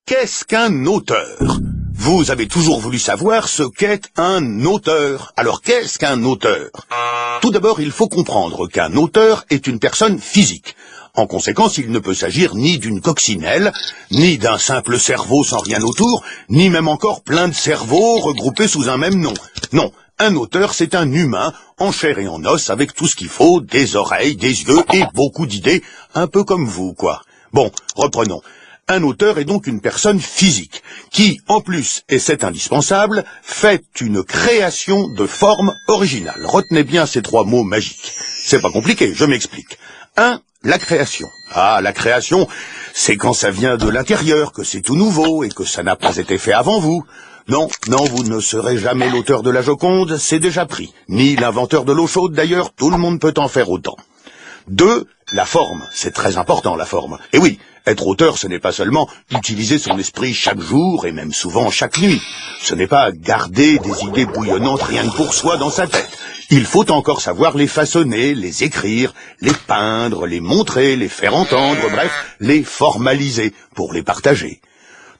Qu'est-ce qu'un auteur? Vous avez toujours voulu savoir ce qu'est un auteur. Alors qu'est-ce qu'un auteur? Tout d'abord, il faut comprendre qu'un auteur est une personne physique. En conséquence, il ne peut s'agir ni d'une coccinelle, ni d'un simple cerveau sans rien autour, ni même encore plein de cerveaux regroupés sous un même nom. Non, un auteur, c'est un humain, en chair et en os, avec tout ce qu'il faut, des oreilles, des yeux et beaucoup d'idées, un peu comme vous, quoi. Bon, reprenons. Un auteur est donc une personne physique, qui, en plus, et c'est indispensable, fait une création de forme originale. Retenez bien ces trois mots magiques. C'est pas compliqué, je m'explique. 1. La création. Ah, la création, c'est quand ça vient de l'intérieur, que c'est tout nouveau et que ça n'a pas été fait avant vous. Non, vous ne serez jamais l'auteur de la Joconde, c'est déjà pris. Ni l'inventeur de l'eau chaude, d'ailleurs, tout le monde peut en faire autant. 2. La forme. C'est très important, la forme. Et oui, être auteur, ce n'est pas seulement utiliser son esprit chaque jour et même souvent chaque nuit. Ce n'est pas garder des idées bouillonnantes rien que pour soi dans sa tête. Il faut encore savoir les façonner, les écrire, les peindre, les montrer, les faire entendre, bref, les formaliser pour les partager.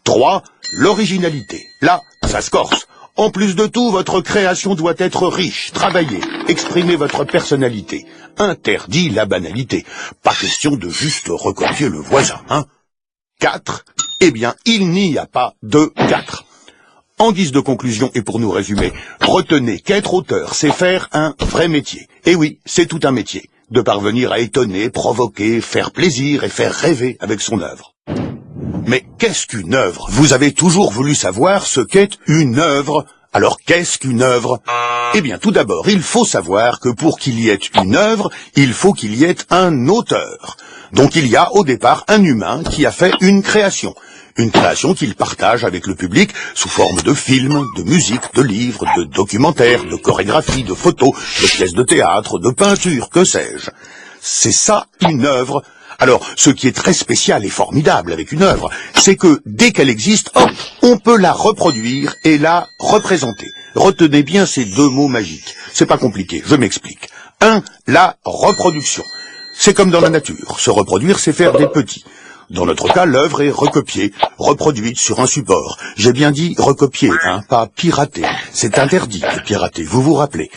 3. L'originalité. Là, ça se corse. En plus de tout, votre création doit être riche, travaillée, exprimer votre personnalité. Interdit la banalité. Pas question de juste recopier le voisin, hein. 4. Eh bien, il n'y a pas de 4. En guise de conclusion et pour nous résumer, retenez qu'être auteur, c'est faire un vrai métier. Et oui, c'est tout un métier, de parvenir à étonner, provoquer, faire plaisir et faire rêver avec son œuvre. Mais qu'est-ce qu'une œuvre? Vous avez toujours voulu savoir ce qu'est une œuvre. Alors qu'est-ce qu'une œuvre? Eh bien, tout d'abord, il faut savoir que pour qu'il y ait une œuvre, il faut qu'il y ait un auteur. Donc il y a au départ un humain qui a fait une création. Une création qu'il partage avec le public sous forme de films, de musique, de livres, de documentaires, de chorégraphies, de photos, de pièces de théâtre, de peintures, que sais-je. C'est ça une œuvre. Alors, ce qui est très spécial et formidable avec une œuvre, c'est que dès qu'elle existe, hop, on peut la reproduire et la représenter. Retenez bien ces deux mots magiques. C'est pas compliqué, je m'explique. 1. La reproduction. C'est comme dans la nature. Se reproduire, c'est faire des petits. Dans notre cas, l'œuvre est recopiée, reproduite sur un support. J'ai bien dit recopier, hein, pas pirater. C'est interdit de pirater, vous vous rappelez.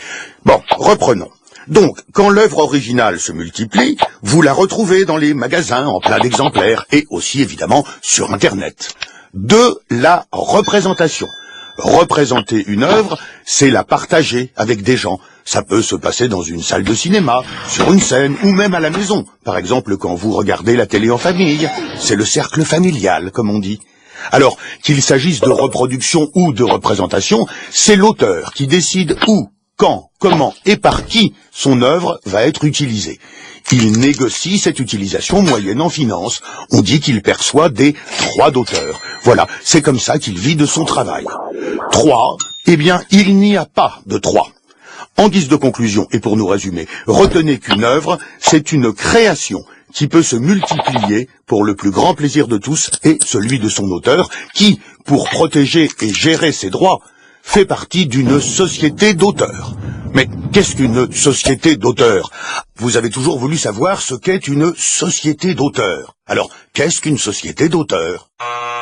Bon, reprenons. Donc, quand l'œuvre originale se multiplie, vous la retrouvez dans les magasins en plein d'exemplaires et aussi évidemment sur Internet. 2. La représentation. Représenter une œuvre, c'est la partager avec des gens. Ça peut se passer dans une salle de cinéma, sur une scène ou même à la maison. Par exemple, quand vous regardez la télé en famille. C'est le cercle familial, comme on dit. Alors, qu'il s'agisse de reproduction ou de représentation, c'est l'auteur qui décide où, quand, comment et par qui son œuvre va être utilisée. Il négocie cette utilisation moyennant finance. On dit qu'il perçoit des droits d'auteur. Voilà, c'est comme ça qu'il vit de son travail. 3. Eh bien, il n'y a pas de 3. En guise de conclusion, et pour nous résumer, retenez qu'une œuvre, c'est une création qui peut se multiplier pour le plus grand plaisir de tous et celui de son auteur, qui, pour protéger et gérer ses droits, fait partie d'une société d'auteurs. Mais qu'est-ce qu'une société d'auteurs? Vous avez toujours voulu savoir ce qu'est une société d'auteurs. Alors, qu'est-ce qu'une société d'auteurs?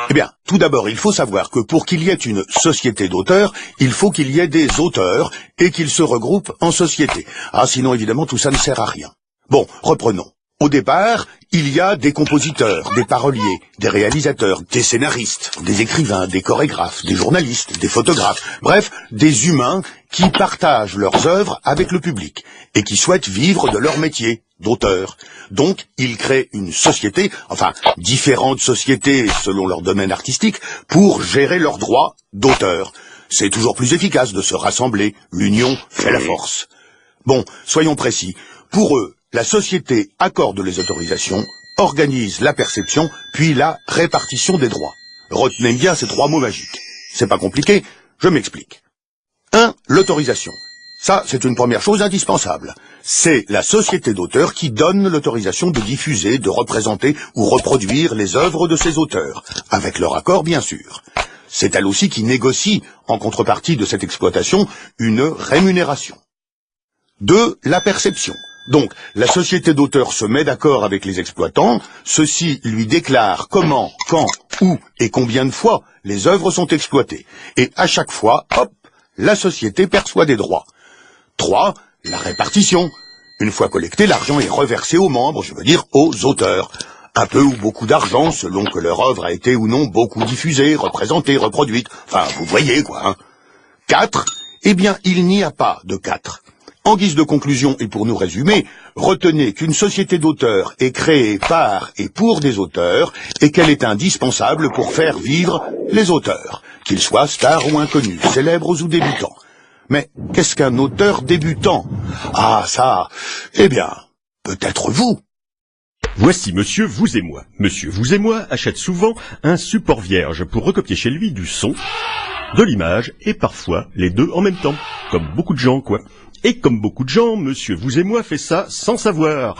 Eh bien, tout d'abord, il faut savoir que pour qu'il y ait une société d'auteurs, il faut qu'il y ait des auteurs et qu'ils se regroupent en société. Ah, sinon, évidemment, tout ça ne sert à rien. Bon, reprenons. Au départ, il y a des compositeurs, des paroliers, des réalisateurs, des scénaristes, des écrivains, des chorégraphes, des journalistes, des photographes, bref, des humains qui partagent leurs œuvres avec le public et qui souhaitent vivre de leur métier d'auteur. Donc, ils créent une société, enfin, différentes sociétés selon leur domaine artistique, pour gérer leurs droits d'auteur. C'est toujours plus efficace de se rassembler, l'union fait la force. Bon, soyons précis. Pour eux, la société accorde les autorisations, organise la perception, puis la répartition des droits. Retenez bien ces trois mots magiques. C'est pas compliqué, je m'explique. 1. L'autorisation. Ça, c'est une première chose indispensable. C'est la société d'auteurs qui donne l'autorisation de diffuser, de représenter ou reproduire les œuvres de ses auteurs, avec leur accord bien sûr. C'est elle aussi qui négocie, en contrepartie de cette exploitation, une rémunération. 2. La perception. Donc, la société d'auteurs se met d'accord avec les exploitants, ceux-ci lui déclarent comment, quand, où et combien de fois les œuvres sont exploitées. Et à chaque fois, hop, la société perçoit des droits. 3. La répartition. Une fois collecté, l'argent est reversé aux membres, je veux dire aux auteurs. Un peu ou beaucoup d'argent, selon que leur œuvre a été ou non beaucoup diffusée, représentée, reproduite. Enfin, vous voyez quoi, hein. 4. Eh bien, il n'y a pas de 4. En guise de conclusion, et pour nous résumer, retenez qu'une société d'auteurs est créée par et pour des auteurs, et qu'elle est indispensable pour faire vivre les auteurs, qu'ils soient stars ou inconnus, célèbres ou débutants. Mais qu'est-ce qu'un auteur débutant? Ah, ça, eh bien, peut-être vous. Voici Monsieur Vous et Moi. Monsieur Vous et Moi achète souvent un support vierge pour recopier chez lui du son, de l'image et parfois les deux en même temps. Comme beaucoup de gens, quoi. Et comme beaucoup de gens, Monsieur Vous et Moi fait ça sans savoir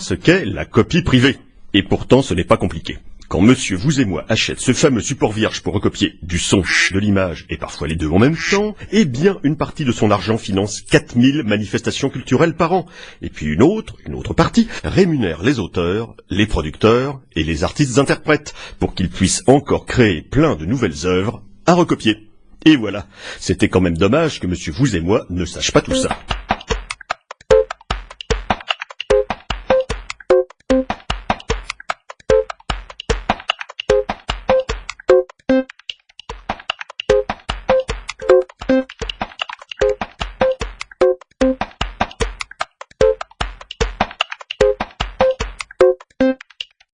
ce qu'est la copie privée. Et pourtant, ce n'est pas compliqué. Quand Monsieur Vous et Moi achète ce fameux support vierge pour recopier du son, de l'image et parfois les deux en même temps, eh bien, une partie de son argent finance 4000 manifestations culturelles par an. Et puis une autre partie, rémunère les auteurs, les producteurs et les artistes-interprètes pour qu'ils puissent encore créer plein de nouvelles œuvres à recopier. Et voilà, c'était quand même dommage que Monsieur Vous et Moi ne sache pas tout ça.